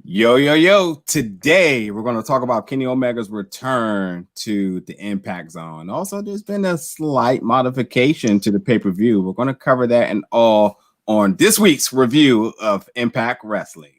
Yo, yo, yo. Today, we're going to talk about Kenny Omega's return to the Impact Zone. Also, there's been a slight modification to the pay-per-view. We're going to cover that and all on this week's review of Impact Wrestling.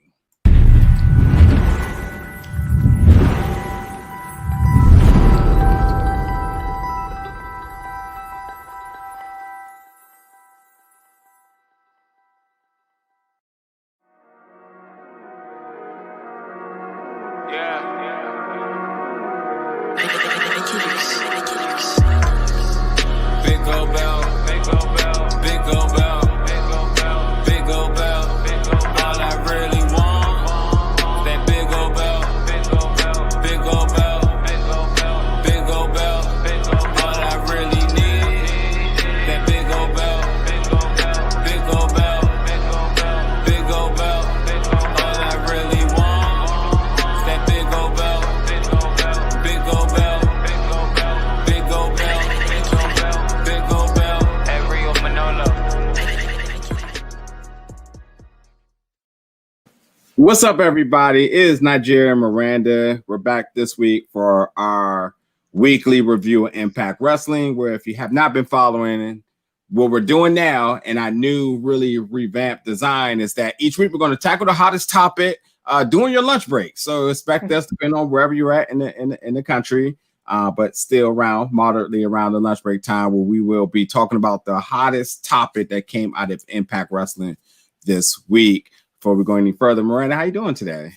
What's up, everybody? It is Nigeria Miranda. We're back this week for our weekly review of Impact Wrestling, where if you have not been following what we're doing now, and our new really revamped design is that each week we're going to tackle the hottest topic during your lunch break. So expect us, depending on wherever you're at in the country, but still moderately around the lunch break time, where we will be talking about the hottest topic that came out of Impact Wrestling this week. Before we go any further, Miranda, how you doing today?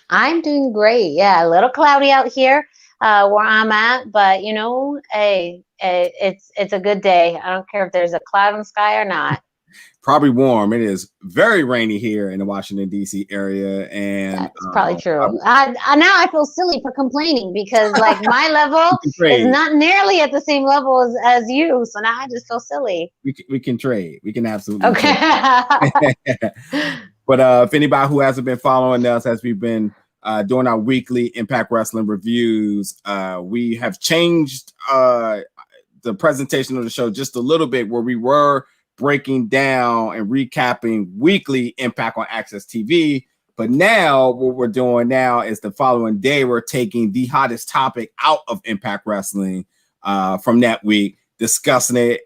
I'm doing great. Yeah, a little cloudy out here where I'm at, but hey, it's a good day. I don't care if there's a cloud in the sky or not. Probably warm. It is very rainy here in the Washington, D.C. area, and that's probably true. Now I feel silly for complaining because like my level is not nearly at the same level as you, so now I just feel silly. We can trade. We can absolutely trade. But if anybody who hasn't been following us as we've been doing our weekly Impact Wrestling reviews, we have changed the presentation of the show just a little bit, where we were breaking down and recapping weekly Impact on Access TV. But now what we're doing now is the following day, we're taking the hottest topic out of Impact Wrestling from that week, discussing it,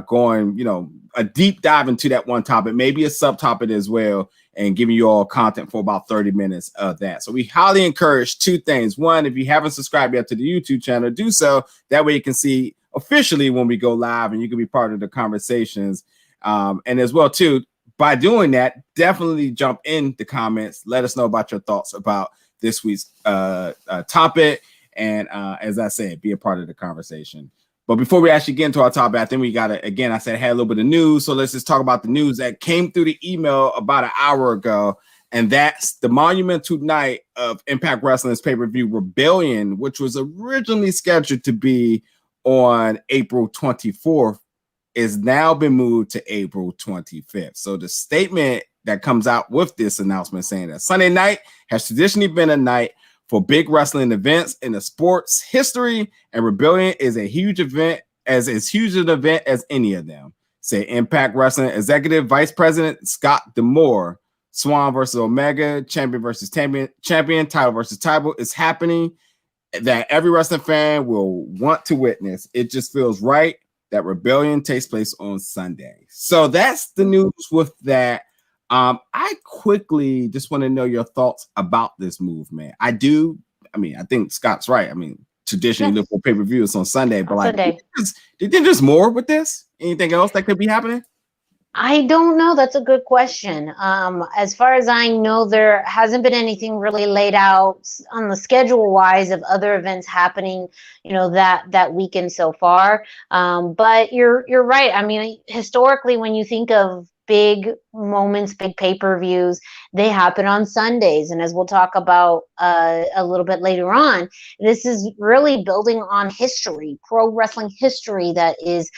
going, a deep dive into that one topic, maybe a subtopic as well, and giving you all content for about 30 minutes of that. So we highly encourage two things. One, if you haven't subscribed yet to the YouTube channel, do so. That way you can see officially when we go live and you can be part of the conversations. And as well, too, by doing that, definitely jump in the comments. Let us know about your thoughts about this week's topic. And as I said, be a part of the conversation. But before we actually get into our topic, I think we got to, again, I said I had a little bit of news. So let's just talk about the news that came through the email about an hour ago. And that's the monumental night of Impact Wrestling's pay-per-view Rebellion, which was originally scheduled to be on April 24th, is now been moved to April 25th. So the statement that comes out with this announcement saying that Sunday night has traditionally been a night for big wrestling events in the sports history, and Rebellion is a huge event, as huge an event as any of them. Say Impact Wrestling Executive Vice President Scott D'Amore. Swann versus Omega, champion versus champion, title versus title is happening that every wrestling fan will want to witness. It just feels right that Rebellion takes place on Sunday. So that's the news with that. I quickly just want to know your thoughts about this movement. I think Scott's right. I mean, traditionally look for pay-per-views on Sunday, but like, did there just more with this? Anything else that could be happening? I don't know. That's a good question. As far as I know, there hasn't been anything really laid out on the schedule wise of other events happening, that weekend so far. But you're right. I mean, historically, when you think of big moments, big pay-per-views, they happen on Sundays. And as we'll talk about a little bit later on, this is really building on history, pro wrestling history that is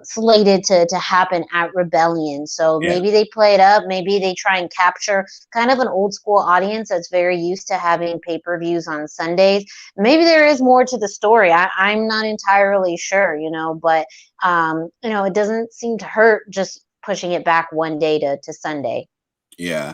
slated to happen at Rebellion. So maybe they play it up, maybe they try and capture kind of an old school audience that's very used to having pay-per-views on Sundays. Maybe there is more to the story. I'm not entirely sure, but it doesn't seem to hurt just pushing it back one day to Sunday. Yeah.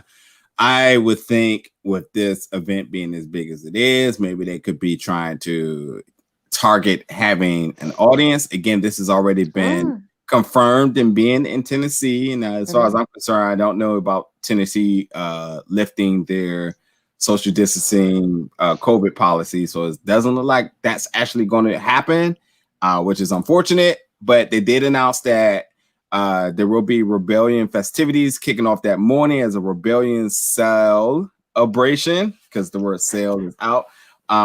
I would think with this event being as big as it is, maybe they could be trying to target having an audience. Again, this has already been confirmed in being in Tennessee. And as far as I'm concerned, I don't know about Tennessee lifting their social distancing COVID policy. So it doesn't look like that's actually going to happen, which is unfortunate. But they did announce that there will be Rebellion festivities kicking off that morning as a Rebellion celebration, because the word "sale" is out,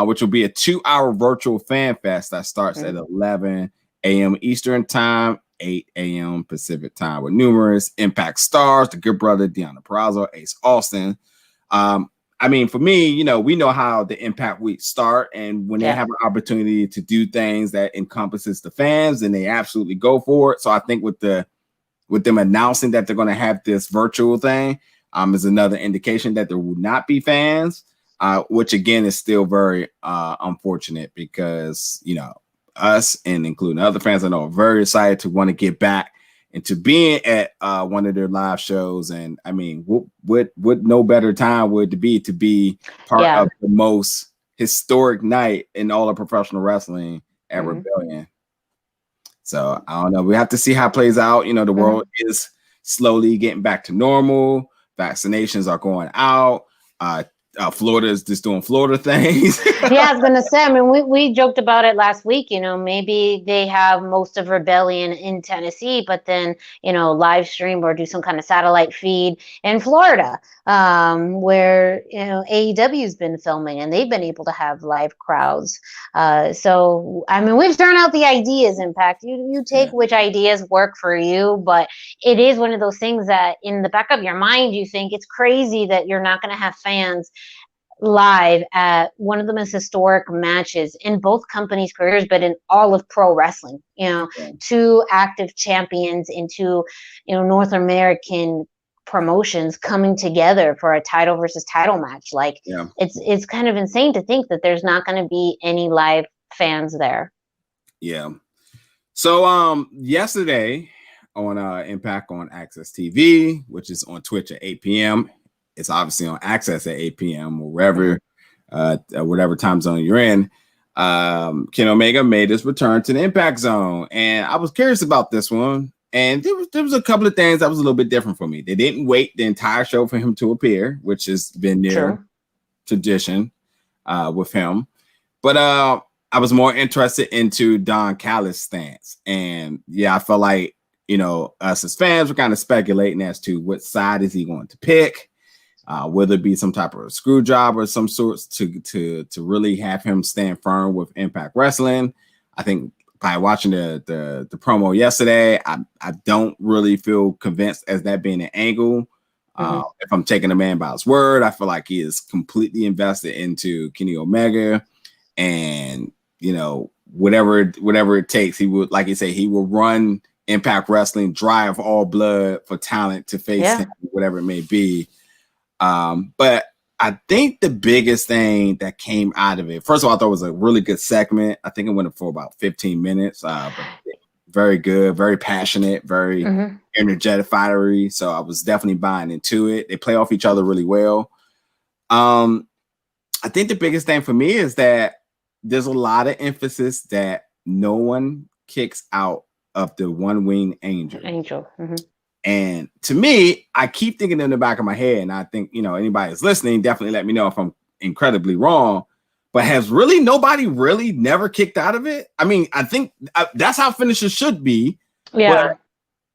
which will be a 2-hour virtual fan fest that starts at 11 a.m. Eastern time, 8 a.m. Pacific time, with numerous Impact stars, the Good Brother, Deonna Purrazzo, Ace Austin. I mean, for me, you know, we know how the Impact Week start, and when they have an opportunity to do things that encompasses the fans, then they absolutely go for it. So I think with them announcing that they're going to have this virtual thing, is another indication that there will not be fans, which again is still very unfortunate, because, you know, us and including other fans I know are very excited to want to get back into being at one of their live shows. And I mean, what no better time would it be to be part of the most historic night in all of professional wrestling at Rebellion. So I don't know. We have to see how it plays out. You know, the world is slowly getting back to normal. Vaccinations are going out. Florida is just doing Florida things. Yeah, I was gonna say. I mean, we joked about it last week. You know, maybe they have most of Rebellion in Tennessee, but then, you know, live stream or do some kind of satellite feed in Florida, where, you know, AEW's been filming and they've been able to have live crowds. So I mean, we've thrown out the ideas. Impact. You take which ideas work for you, but it is one of those things that in the back of your mind you think it's crazy that you're not going to have fans live at one of the most historic matches in both companies' careers, but in all of pro wrestling. You know, two active champions into, you know, North American promotions coming together for a title versus title match. Like, it's kind of insane to think that there's not going to be any live fans there. Yeah. So yesterday on Impact on Access TV, which is on Twitch at 8 p.m. It's obviously on Access at 8 p.m. or wherever, whatever time zone you're in. Ken Omega made his return to the Impact Zone, and I was curious about this one. And there was a couple of things that was a little bit different for me. They didn't wait the entire show for him to appear, which has been their tradition with him. But I was more interested into Don Callis' stance, and I felt like, you know, us as fans were kind of speculating as to what side is he going to pick. Whether it be some type of screwjob or some sorts to really have him stand firm with Impact Wrestling. I think by watching the promo yesterday, I don't really feel convinced as that being an angle. If I'm taking a man by his word, I feel like he is completely invested into Kenny Omega, and, you know, whatever it takes, he would, like you say, he will run Impact Wrestling dry of all blood for talent to face him, whatever it may be. But I think the biggest thing that came out of it, first of all, I thought it was a really good segment. I think it went for about 15 minutes. But very good, very passionate, very energetic, fiery. So I was definitely buying into it. They play off each other really well. I think the biggest thing for me is that there's a lot of emphasis that no one kicks out of the one-winged angel. And to me, I keep thinking in the back of my head, and I think, you know, anybody that's listening, definitely let me know if I'm incredibly wrong, but has really nobody really never kicked out of it? I mean, I think that's how finishers should be. But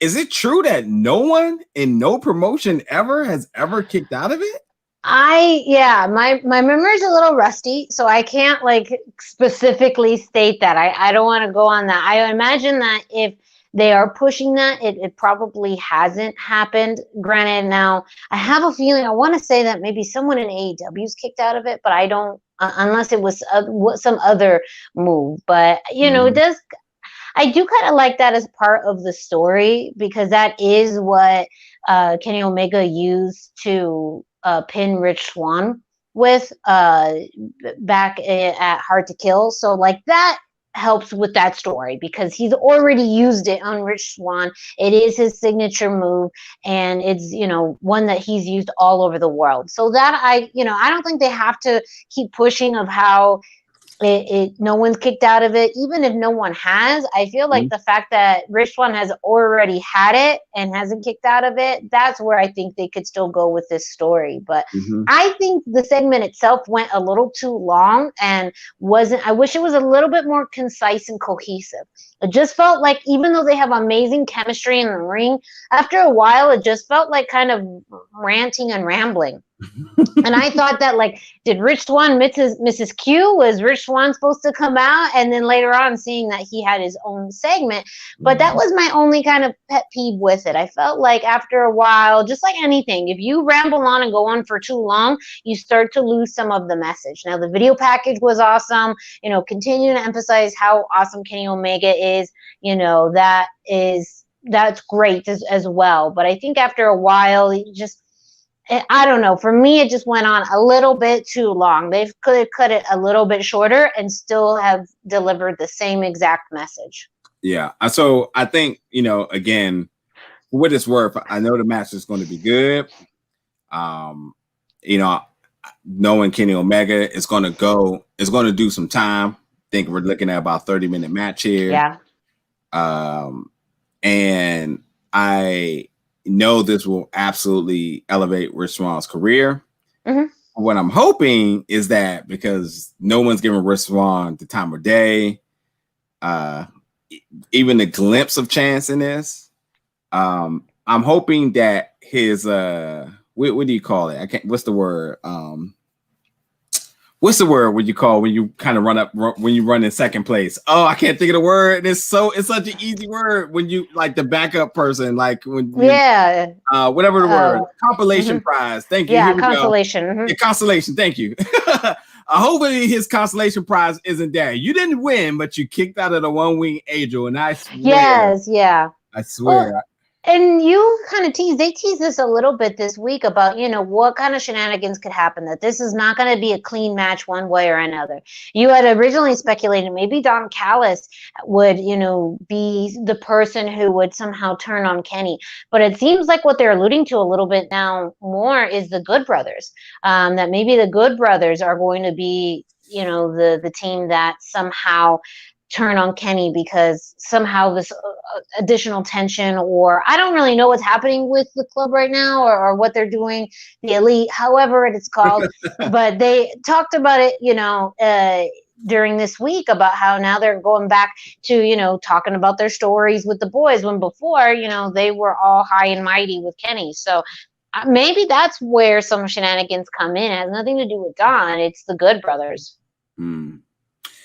is it true that no one in no promotion ever has ever kicked out of it? My memory's a little rusty, so I can't like specifically state that. I don't want to go on that. I imagine that if they are pushing that, it probably hasn't happened. Granted, now I have a feeling, I want to say that maybe someone in AEW's kicked out of it, but I don't, unless it was some other move. But, you know, it does, I do kind of like that as part of the story, because that is what Kenny Omega used to pin Rich Swann with back at Hard to Kill. So like that helps with that story because he's already used it on Rich Swann. It is his signature move, and it's, one that he's used all over the world. So that I don't think they have to keep pushing of how no one's kicked out of it. Even if no one has, I feel like the fact that Rich Swann has already had it and hasn't kicked out of it, that's where I think they could still go with this story. But I think the segment itself went a little too long and I wish it was a little bit more concise and cohesive. It just felt like, even though they have amazing chemistry in the ring, after a while, it just felt like kind of ranting and rambling. And I thought that, like, did Rich Swann miss Mrs. Q? Was Rich Swann supposed to come out? And then later on, seeing that he had his own segment. But that was my only kind of pet peeve with it. I felt like after a while, just like anything, if you ramble on and go on for too long, you start to lose some of the message. Now, the video package was awesome. Continue to emphasize how awesome Kenny Omega is. That's great as well. But I think after a while, I don't know. For me, it just went on a little bit too long. They could have cut it a little bit shorter and still have delivered the same exact message. Yeah. So I think, again, for what it's worth, I know the match is going to be good. Knowing Kenny Omega is going to do some time. I think we're looking at about 30-minute match here. Yeah. And I know this will absolutely elevate Rich Swann's career. What I'm hoping is that, because no one's giving Rich Swann the time of day, even a glimpse of chance in this, I'm hoping that his what do you call it? What's the word? What's the word when you kind of when you run in second place? Oh, I can't think of the word. It's such an easy word when you, like, the backup person, like whatever the word, compilation prize. Thank you. Yeah, consolation. Yeah, consolation. Thank you. Hopefully his consolation prize isn't there. You didn't win, but you kicked out of the one-wing angel, and I swear. Yes, yeah. I swear. Well, and you kind of they teased this a little bit this week about, what kind of shenanigans could happen, that this is not going to be a clean match one way or another. You had originally speculated maybe Don Callis would, be the person who would somehow turn on Kenny. But it seems like what they're alluding to a little bit now more is the Good Brothers, that maybe the Good Brothers are going to be, the team that somehow turn on Kenny because somehow this additional tension, or I don't really know what's happening with the club right now, or what they're doing, the Elite, however it's called. But they talked about it, during this week, about how now they're going back to, talking about their stories with the boys, when before, they were all high and mighty with Kenny. So maybe that's where some shenanigans come in. It has nothing to do with Don. It's the Good Brothers.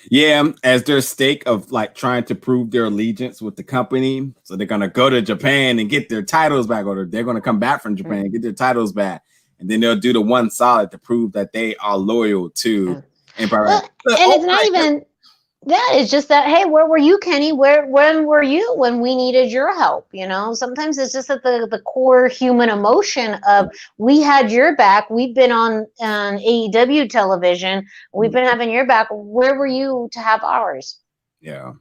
Yeah, as their stake of, like, trying to prove their allegiance with the company. So they're going to go to Japan and get their titles back, or they're going to come back from Japan and get their titles back. And then they'll do the one solid to prove that they are loyal to Empire. Well, and it's not even that. It's just that, hey, where were you, Kenny? When were you when we needed your help? Sometimes it's just that the core human emotion of, we had your back. We've been on AEW television. We've been having your back. Where were you to have ours? Yeah.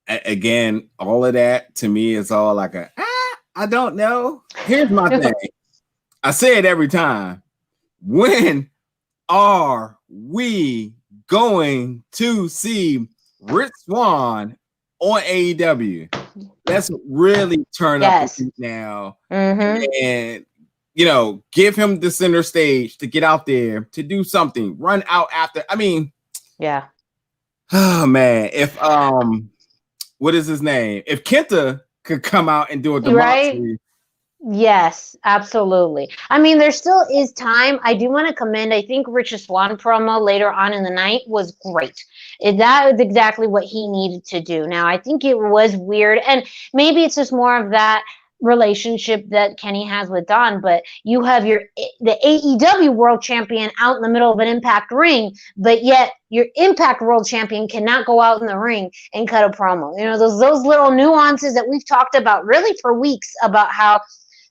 Again, all of that to me is all like I don't know. Here's my thing. I say it every time. When are we going to see Rich Swann on AEW? Let's really turn up the heat now, and give him the center stage to get out there to do something, run out after. I mean, yeah. Oh man, if what is his name? If Kenta could come out and do a democracy. Right? Yes, absolutely. I mean, there still is time. I do want to commend, I think Rich Swann promo later on in the night was great. That was exactly what he needed to do. Now, I think it was weird, and maybe it's just more of that relationship that Kenny has with Don, but you have the AEW world champion out in the middle of an Impact ring, but yet your Impact world champion cannot go out in the ring and cut a promo. Those little nuances that we've talked about really for weeks, about how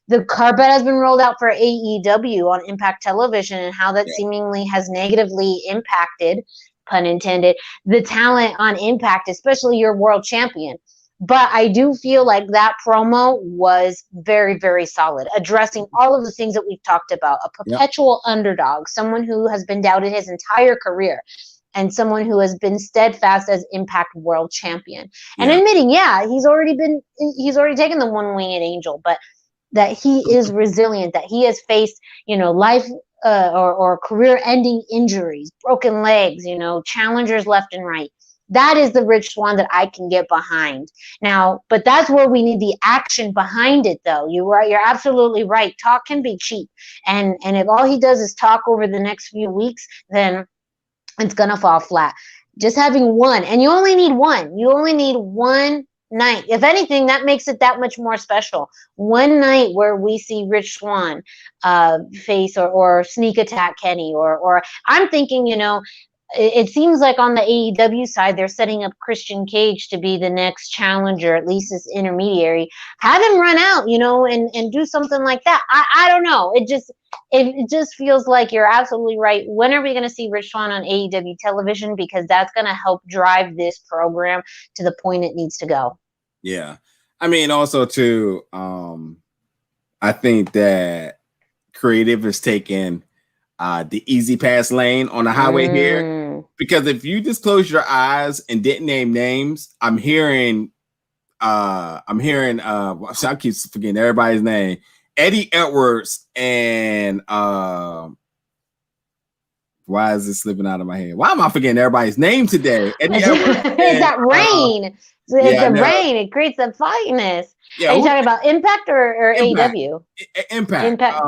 the carpet has been rolled out for AEW on Impact Television, and how that seemingly has negatively impacted pun intended, the talent on Impact, especially your world champion. But I do feel like that promo was very, very solid, addressing all of the things that we've talked about. A perpetual underdog, someone who has been doubted his entire career, and someone who has been steadfast as Impact World Champion. And admitting, he's already taken the one-winged angel, but that he is resilient, that he has faced, life or career-ending injuries, broken legs, challengers left and right. That is the Rich Swann that I can get behind. Now, but that's where we need the action behind it, though. You're absolutely right. Talk can be cheap. And if all he does is talk over the next few weeks, then it's going to fall flat. Just having one, and you only need one. You only need one night. If anything, that makes it that much more special. One night where we see Rich Swann face or sneak attack Kenny, or I'm thinking, it seems like on the AEW side, they're setting up Christian Cage to be the next challenger, at least this intermediary. Have him run out, and do something like that. I don't know. It just feels like you're absolutely right. When are we going to see Rich Swann on AEW television? Because that's going to help drive this program to the point it needs to go. Yeah. I mean, also too, I think that creative is taking the easy pass lane on the highway here, because if you just close your eyes and didn't name names, I keep forgetting everybody's name. Eddie Edwards and why is this slipping out of my head? Why am I forgetting everybody's name today? Eddie Edwards. It's that rain. It's the rain. It creates the fogginess. Are you talking about Impact or AEW? Impact.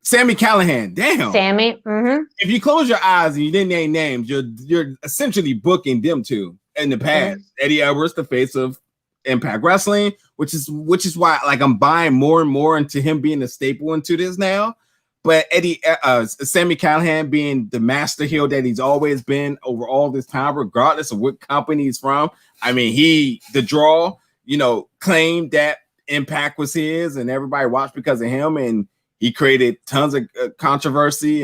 Sammy Callahan. Damn. Sammy. Mm-hmm. If you close your eyes and you didn't name names, you're essentially booking them two in the past. Eddie Edwards, the face of Impact Wrestling, which is why I'm buying more and more into him being a staple into this now. But Sammy Callahan being the master heel that he's always been over all this time, regardless of what company he's from. I mean, the draw, claimed that Impact was his, and everybody watched because of him, and he created tons of controversy.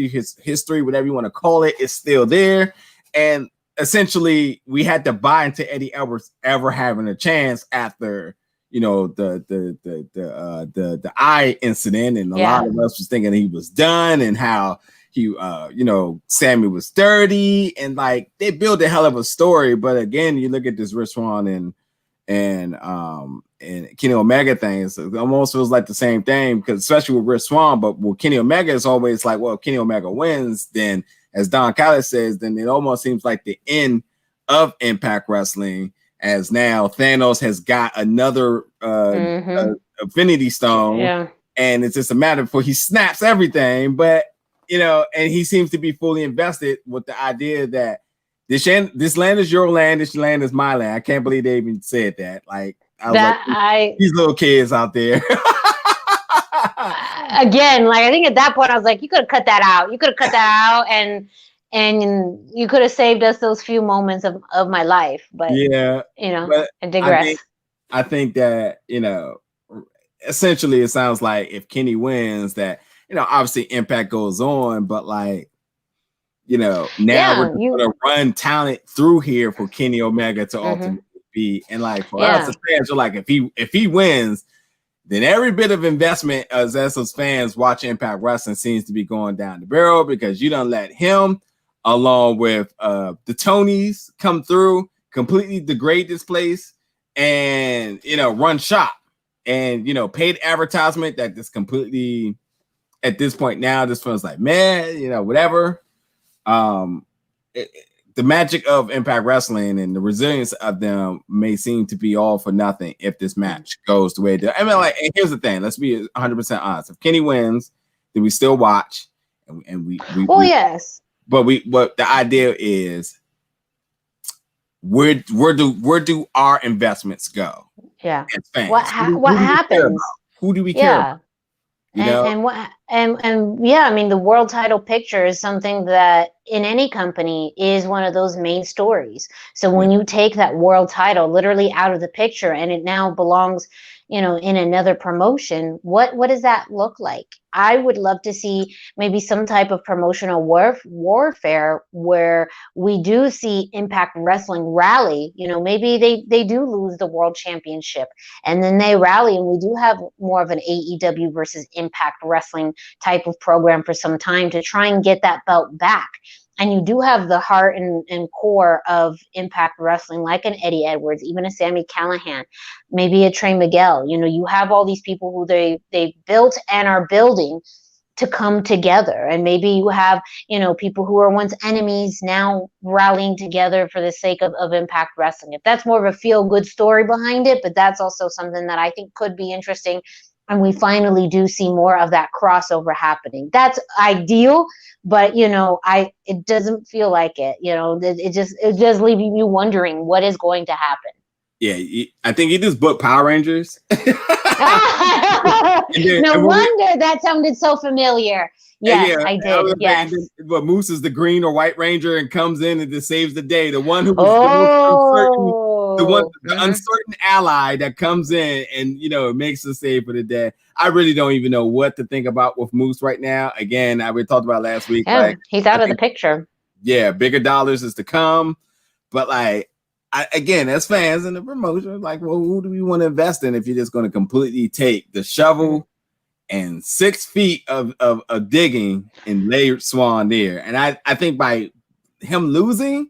His history, whatever you want to call it, is still there. And essentially, we had to buy into Eddie Edwards ever having a chance after the eye incident, and a lot of us was thinking he was done, and how he Sammy was dirty, and they built a hell of a story. But again, you look at this Rich Swann and Kenny Omega things, it almost feels like the same thing, because especially with Rich Swann, but with Kenny Omega, it's always like, well, if Kenny Omega wins, then as Don Callis says, then it almost seems like the end of Impact Wrestling, as now Thanos has got another Infinity Stone, and it's just a matter before he snaps everything. But and he seems to be fully invested with the idea that this land is your land, this land is my land. I can't believe they even said that. These little kids out there. Again, I think at that point I was like, you could have cut that out. You could have cut that out, and you could have saved us those few moments of my life. But I digress. I think that essentially it sounds like if Kenny wins, that obviously Impact goes on, but now we're going to run talent through here for Kenny Omega to ultimately be, and for us as fans, we're if he wins, then every bit of investment as us fans watch Impact Wrestling seems to be going down the barrel, because you don't let him, along with the Tonys, come through, completely degrade this place, and run shop, and paid advertisement that is completely, at this point now, this feels like, man, whatever. The magic of Impact Wrestling and the resilience of them may seem to be all for nothing if this match goes the way it does. I mean, and here's the thing: let's be 100% honest. If Kenny wins, then we still watch, and we yes. But the idea is, where do our investments go? Yeah. As fans? What happens? Who do we care about? And And yeah, I mean, the world title picture is something that in any company is one of those main stories. So when you take that world title literally out of the picture and it now belongs, in another promotion, what does that look like? I would love to see maybe some type of promotional warfare where we do see Impact Wrestling rally. Maybe they do lose the world championship and then they rally, and we do have more of an AEW versus Impact Wrestling type of program for some time to try and get that belt back. And you do have the heart and core of Impact Wrestling, like an Eddie Edwards, even a Sami Callihan, maybe a Trey Miguel. You have all these people who they built and are building to come together. And maybe you have, people who were once enemies now rallying together for the sake of Impact Wrestling. If that's more of a feel-good story behind it, but that's also something that I think could be interesting. And we finally do see more of that crossover happening. That's ideal, but it doesn't feel like it. It just leaves you wondering what is going to happen. Yeah, I think he just booked Power Rangers. No wonder that sounded so familiar. Yes, I did. Yes. But Moose is the green or white ranger and comes in and just saves the day. The one who was the uncertain ally that comes in and makes the save for the day. I really don't even know what to think about with Moose right now. Again, we talked about last week. Yeah, he's out of the picture. Yeah, bigger dollars is to come, but again, as fans in the promotion, who do we want to invest in if you're just going to completely take the shovel and 6 feet of digging and lay Swann there? And I think by him losing,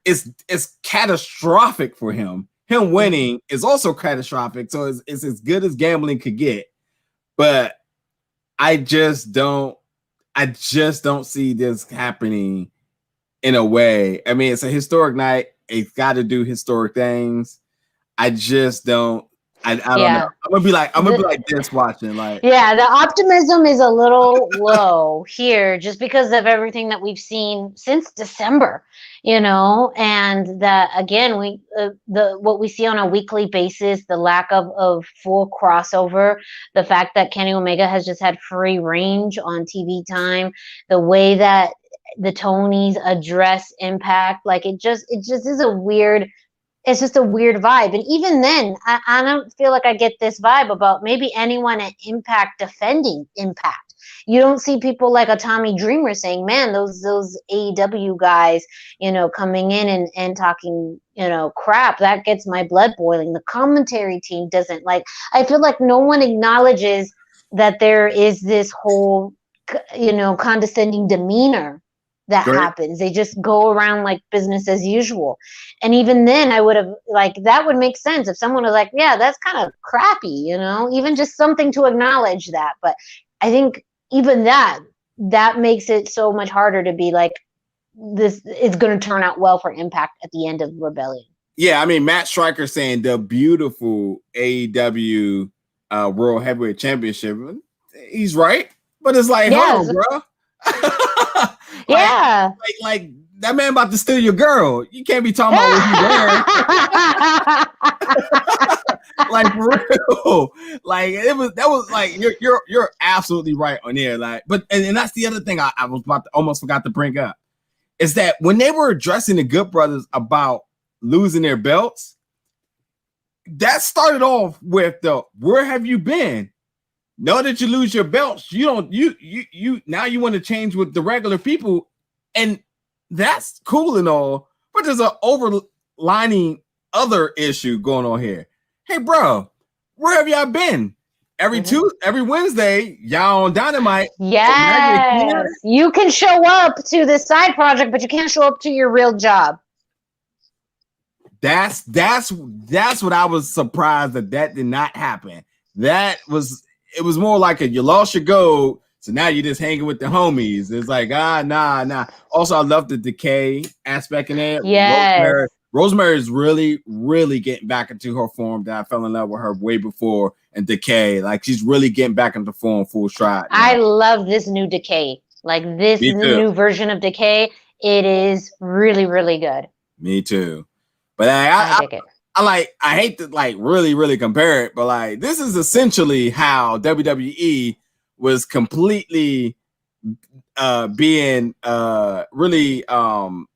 it's catastrophic for him. Him winning is also catastrophic. So it's as good as gambling could get. But I just don't see this happening in a way. I mean, it's a historic night. It's got to do historic things. I just don't. I don't know. I'm gonna be like this watching. The optimism is a little low here, just because of everything that we've seen since December. And that again, what we see on a weekly basis, the lack of full crossover, the fact that Kenny Omega has just had free range on TV time, the way that the Tonys address Impact, it just is a weird. It's just a weird vibe. And even then, I don't feel like I get this vibe about maybe anyone at Impact defending Impact. You don't see people like a Tommy Dreamer saying, man, those AEW guys, coming in and talking, crap, that gets my blood boiling. The commentary team doesn't. I feel like no one acknowledges that there is this whole, condescending demeanor that happens. They just go around like business as usual. And even then I would have that would make sense if someone was like, yeah, that's kind of crappy, even just something to acknowledge that. But I think even that makes it so much harder to be like, this is going to turn out well for Impact at the end of Rebellion. Yeah, I mean, Matt Stryker saying the beautiful AEW World Heavyweight Championship. He's right, but it's hold on, bro. Like that man about to steal your girl. You can't be talking about what he's wearing. For real. You're absolutely right on there. But that's the other thing I was almost forgot to bring up is that when they were addressing the Good Brothers about losing their belts, that started off with where have you been? Now that you lose your belts, you now you want to change with the regular people, and that's cool and all, but there's an overlining other issue going on here. Hey, bro, where have y'all been? Every Wednesday, y'all on Dynamite. Yes, so you can show up to the side project, but you can't show up to your real job. That's what I was surprised that did not happen. It was more like you lost your gold, so now you're just hanging with the homies. It's like, nah. Also, I love the Decay aspect in it. Yes. Rosemary is really, really getting back into her form that I fell in love with her way before in Decay. She's really getting back into form full stride. I love this new Decay. This is the new version of Decay. It is really, really good. Me too. But I dig it. I hate to really, really compare it, but this is essentially how WWE was completely being really an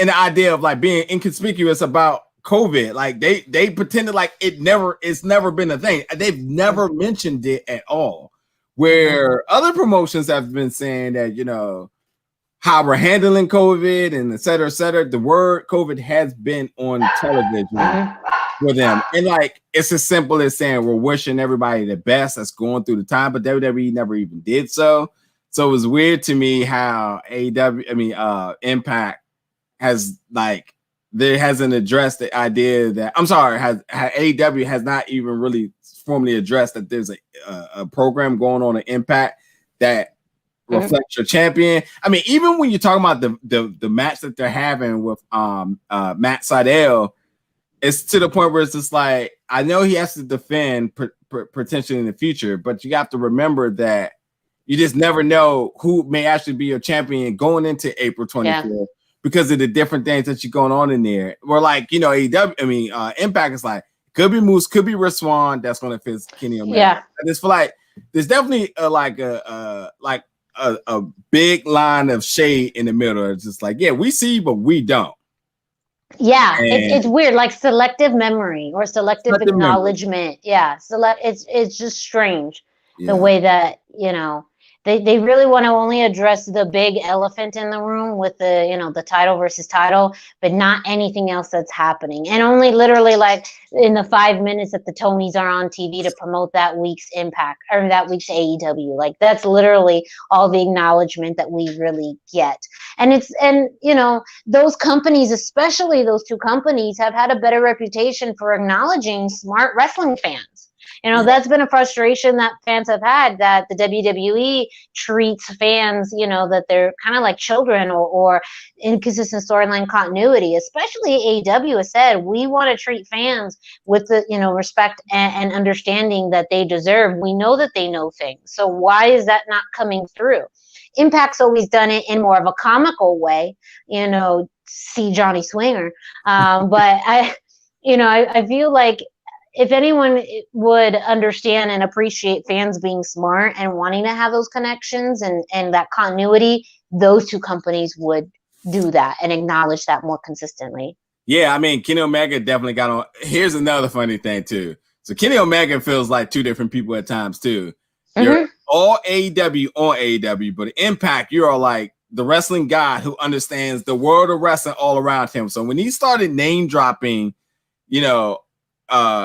idea of like being inconspicuous about COVID. Like they pretended like it's never been a thing. They've never mentioned it at all. Where other promotions have been saying that, you know, how we're handling COVID and et cetera, the word COVID has been on television for them. And like, it's as simple as saying, we're wishing everybody the best that's going through the time, but WWE never even did so. So it was weird to me how Impact has like, there hasn't addressed the idea that, AEW has not even really formally addressed that there's a program going on in Impact that reflects your champion. I mean, even when you're talking about the match that they're having with Matt Sydal, it's to the point where it's just like, I know he has to defend potentially in the future, but you have to remember that you just never know who may actually be your champion going into April 24th because of the different things that you're going on in there. We're like, you know, Impact is like, could be Moose, could be Swann, that's going to fit Kenny Omega. Yeah. I just feel like there's definitely a big line of shade in the middle. It's just like, yeah, we see, but we don't. Yeah, it's weird, like selective memory or selective acknowledgement. Memory. Yeah, it's just strange the way that, you know, they really want to only address the big elephant in the room with the, you know, the title versus title, but not anything else that's happening. And only literally like in the 5 minutes that the Tonys are on TV to promote that week's Impact or that week's AEW. Like that's literally all the acknowledgement that we really get. And you know, those companies, especially those two companies, have had a better reputation for acknowledging smart wrestling fans. You know, that's been a frustration that fans have had, that the WWE treats fans, you know, that they're kind of like children or inconsistent storyline continuity. Especially AEW has said, we want to treat fans with the, you know, respect and understanding that they deserve. We know that they know things. So why is that not coming through? Impact's always done it in more of a comical way, you know, see Johnny Swinger. But I feel like if anyone would understand and appreciate fans being smart and wanting to have those connections and that continuity, those two companies would do that and acknowledge that more consistently. Yeah, I mean, Kenny Omega definitely got on. Here's another funny thing, too. So Kenny Omega feels like two different people at times, too. You're all AEW on AEW, but Impact, you're all like the wrestling guy who understands the world of wrestling all around him. So when he started name dropping, you know,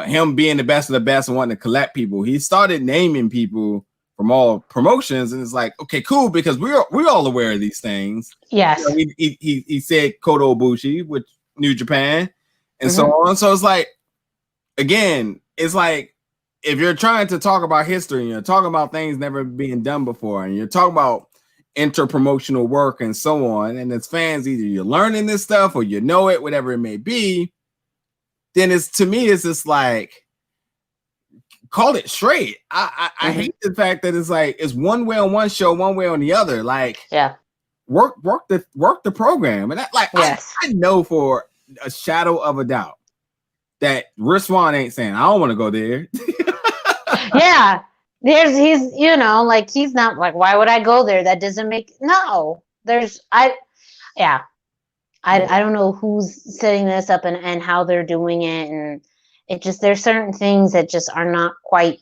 him being the best of the best and wanting to collect people, he started naming people from all promotions, and it's like, okay, cool, because we're all aware of these things. Yes, you know, he said Kota Ibushi with New Japan and so on. So it's like, again, it's like if you're trying to talk about history and you're talking about things never being done before, and you're talking about inter-promotional work and so on, and as fans, either you're learning this stuff or you know it, whatever it may be, then it's just like, call it straight. I hate the fact that it's like it's one way on one show, one way on the other. Like, work the program, and that, like, I know for a shadow of a doubt that Swann ain't saying I don't want to go there. He's you know, like, he's not like, why would I go there? That doesn't make I don't know who's setting this up and how they're doing it, and it just, there's certain things that just are not quite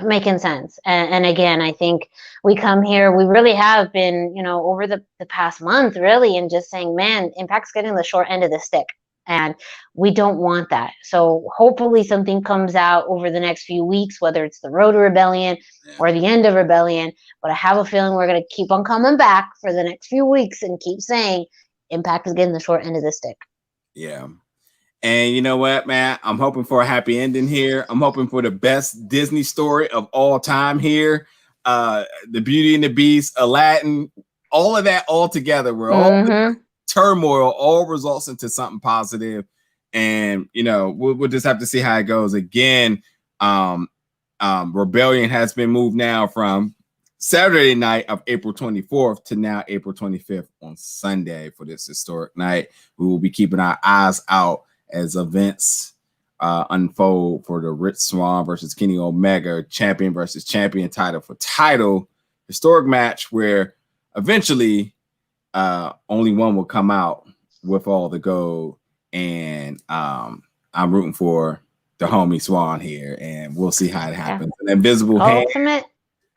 making sense. And again, I think we come here, we really have been, you know, over the past month, really, and just saying, man, Impact's getting the short end of the stick, and we don't want that. So hopefully something comes out over the next few weeks, whether it's the Road to Rebellion or the end of Rebellion. But I have a feeling we're going to keep on coming back for the next few weeks and keep saying Impact is getting the short end of the stick. Yeah. And you know what, man? I'm hoping for a happy ending here. I'm hoping for the best Disney story of all time here. The Beauty and the Beast, Aladdin, all of that all together. We're all turmoil, all results into something positive. And, you know, we'll just have to see how it goes. Again, Rebellion has been moved now from Saturday night of April 24th to now April 25th on Sunday for this historic night. We will be keeping our eyes out as events unfold for the Rich Swann versus Kenny Omega champion versus champion title for title. Historic match where eventually only one will come out with all the gold. And I'm rooting for the homie Swann here, and we'll see how it happens. An invisible ultimate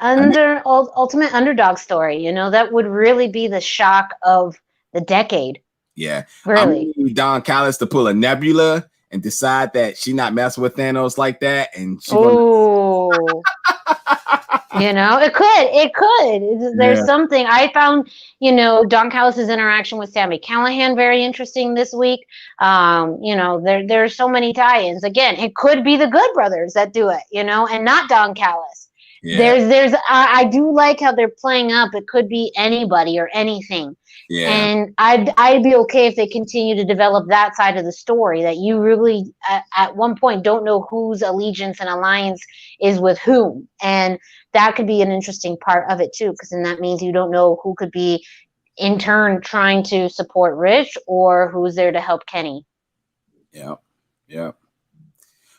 underdog story. You know, that would really be the shock of the decade. Yeah, really. I'm Don Callis to pull a Nebula and decide that she not messing with Thanos like that, and she you know, it could. There's something I found, you know, Don Callis' interaction with Sami Callihan very interesting this week. You know, there's so many tie-ins. Again, it could be the Good Brothers that do it, you know, and not Don Callis. Yeah. I do like how they're playing up. It could be anybody or anything. Yeah. And I'd be okay if they continue to develop that side of the story, that you really at one point don't know whose allegiance and alliance is with whom. And that could be an interesting part of it too, because then that means you don't know who could be in turn trying to support Rich or who's there to help Kenny. Yeah. Yeah.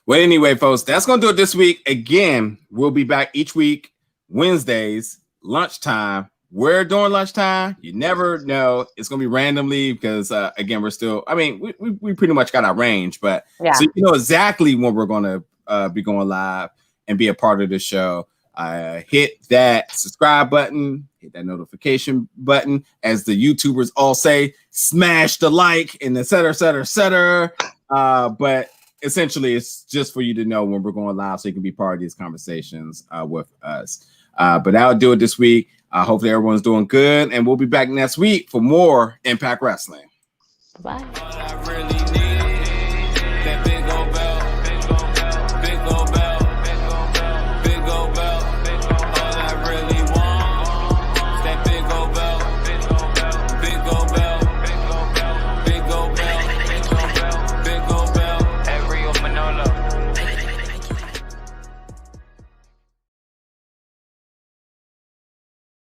Well, anyway, folks, that's going to do it this week. Again, we'll be back each week, Wednesdays, lunchtime. We're doing lunchtime. You never know. It's going to be randomly because, again, we're still, I mean, we pretty much got our range, but so you know exactly when we're going to be going live and be a part of the show. Hit that subscribe button, hit that notification button. As the YouTubers all say, smash the like and et cetera, et cetera, et cetera. But essentially, it's just for you to know when we're going live so you can be part of these conversations with us. But that'll do it this week. Hopefully everyone's doing good, and we'll be back next week for more Impact Wrestling. Bye.